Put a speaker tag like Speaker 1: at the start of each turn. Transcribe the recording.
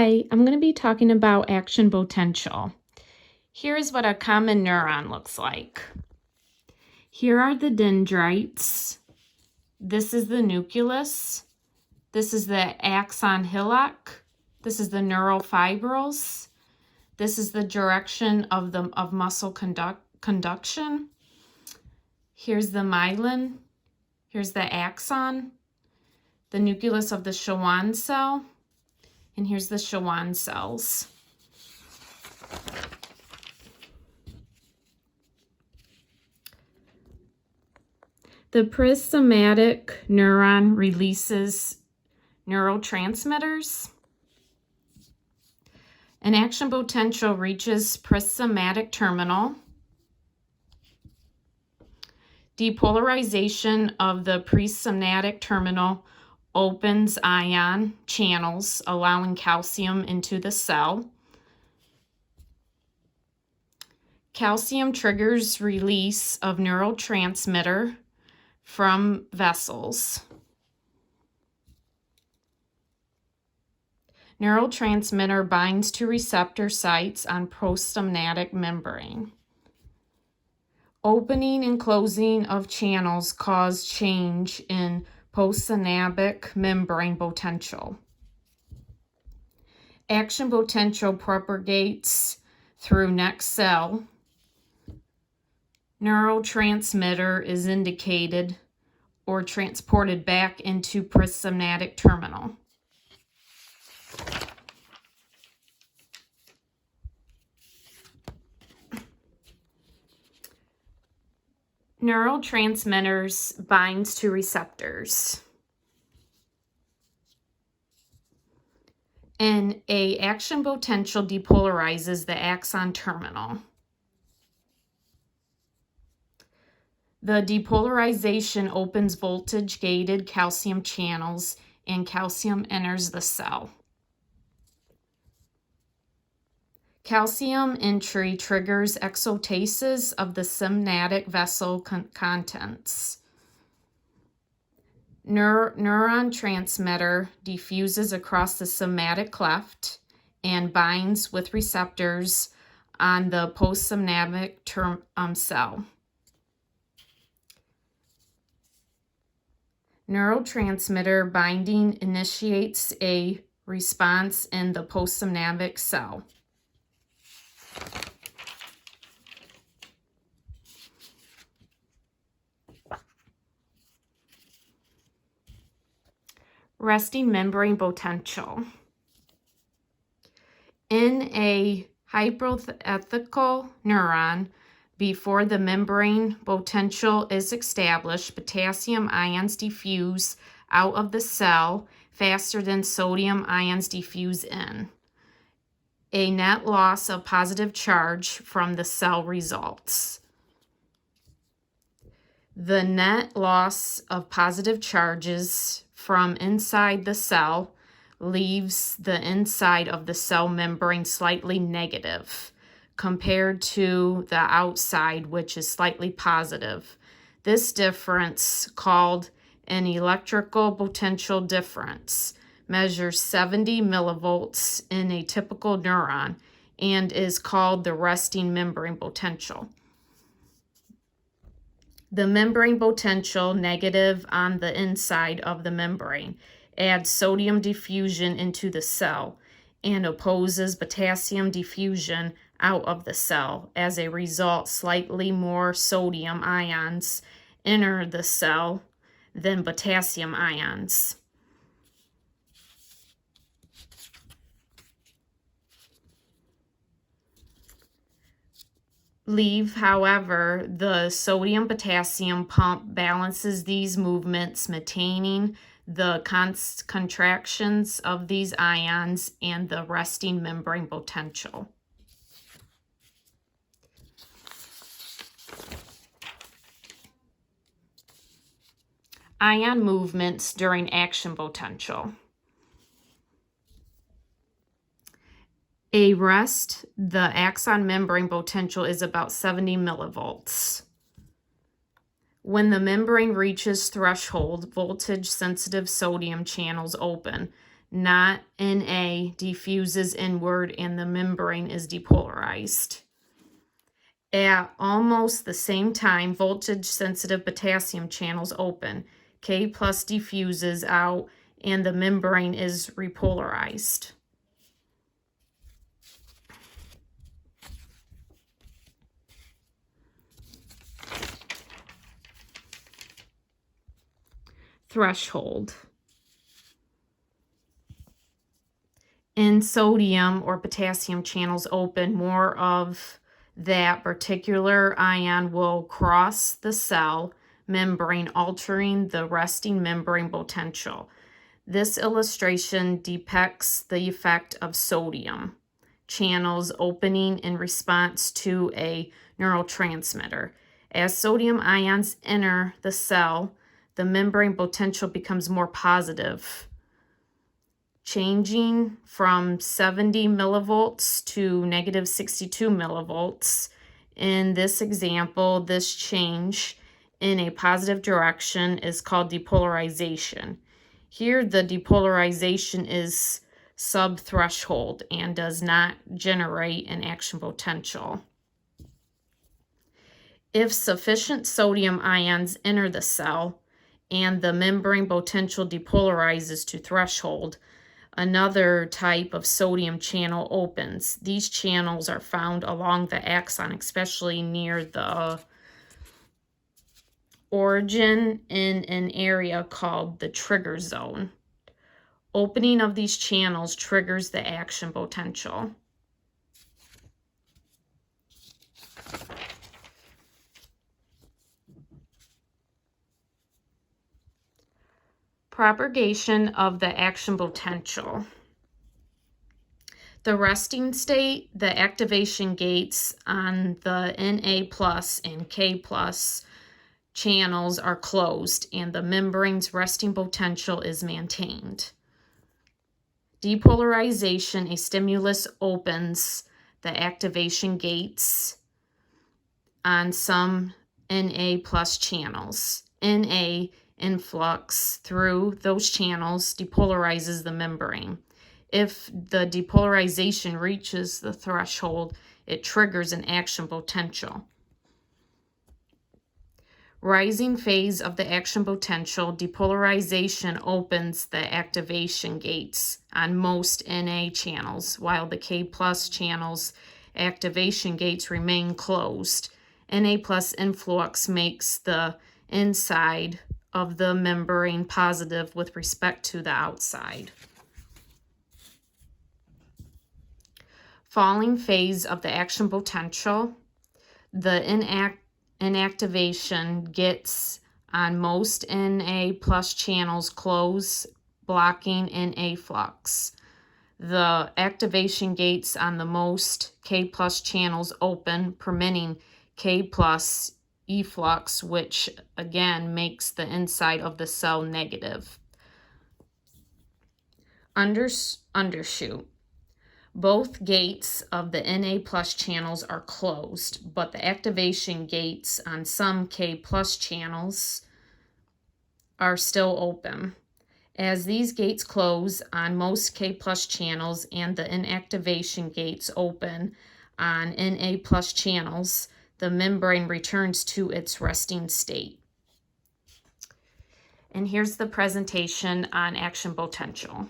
Speaker 1: Hi, I'm going to be talking about action potential. Here's what a common neuron looks like. Here are the dendrites. This is the nucleus. This is the axon hillock. This is the neural fibrils. This is the direction of muscle conduction. Here's the myelin. Here's the axon, the nucleus of the Schwann cell, and here's the Schwann cells. The presomatic neuron releases neurotransmitters. An action potential reaches presomatic terminal. Depolarization of the presynaptic terminal opens ion channels, allowing calcium into the cell. Calcium triggers release of neurotransmitter from vessels. Neurotransmitter binds to receptor sites on postsynaptic membrane. Opening and closing of channels cause change in postsynaptic membrane potential. Action potential propagates through next cell. Neurotransmitter is indicated or transported back into presynaptic terminal. Neurotransmitters binds to receptors. And a action potential depolarizes the axon terminal. The depolarization opens voltage-gated calcium channels and calcium enters the cell. Calcium entry triggers exotasis of the synaptic vessel contents. Neuron transmitter diffuses across the somatic cleft and binds with receptors on the postsynaptic cell. Neurotransmitter binding initiates a response in the postsynaptic cell. Resting membrane potential. In a hypothetical neuron, before the membrane potential is established, potassium ions diffuse out of the cell faster than sodium ions diffuse in. A net loss of positive charge from the cell results. The net loss of positive charges from inside the cell leaves the inside of the cell membrane slightly negative compared to the outside, which is slightly positive. This difference, called an electrical potential difference, measures 70 millivolts in a typical neuron and is called the resting membrane potential. The membrane potential, negative on the inside of the membrane, adds sodium diffusion into the cell and opposes potassium diffusion out of the cell. As a result, slightly more sodium ions enter the cell than potassium ions. However, the sodium-potassium pump balances these movements, maintaining the contractions of these ions and the resting membrane potential. Ion movements during action potential. A rest, the axon membrane potential is about 70 millivolts. When the membrane reaches threshold, voltage-sensitive sodium channels open. not Na, diffuses inward and the membrane is depolarized. At almost the same time, voltage-sensitive potassium channels open. K plus diffuses out and the membrane is repolarized. Threshold. In sodium or potassium channels open, more of that particular ion will cross the cell membrane, altering the resting membrane potential. This illustration depicts the effect of sodium channels opening in response to a neurotransmitter. As sodium ions enter the cell, the membrane potential becomes more positive, changing from 70 millivolts to negative 62 millivolts. In this example, this change in a positive direction is called depolarization. Here, the depolarization is subthreshold and does not generate an action potential. If sufficient sodium ions enter the cell and the membrane potential depolarizes to threshold, another type of sodium channel opens. These channels are found along the axon, especially near the origin in an area called the trigger zone. Opening of these channels triggers the action potential. Propagation of the action potential. The resting state, the activation gates on the Na plus and K plus channels are closed and the membrane's resting potential is maintained. Depolarization, a stimulus opens the activation gates on some Na plus channels. Na influx through those channels depolarizes the membrane. If the depolarization reaches the threshold, it triggers an action potential. Rising phase of the action potential, depolarization opens the activation gates on most Na channels, while the K plus channels activation gates remain closed. Na plus influx makes the inside of the membrane positive with respect to the outside. Falling phase of the action potential, the inactivation gets on most Na plus channels close, blocking Na flux. The activation gates on the most K plus channels open, permitting K plus efflux, which again makes the inside of the cell negative. Undershoot. Both gates of the Na plus channels are closed, but the activation gates on some K plus channels are still open. As these gates close on most K plus channels and the inactivation gates open on Na plus channels, the membrane returns to its resting state. And here's the presentation on action potential.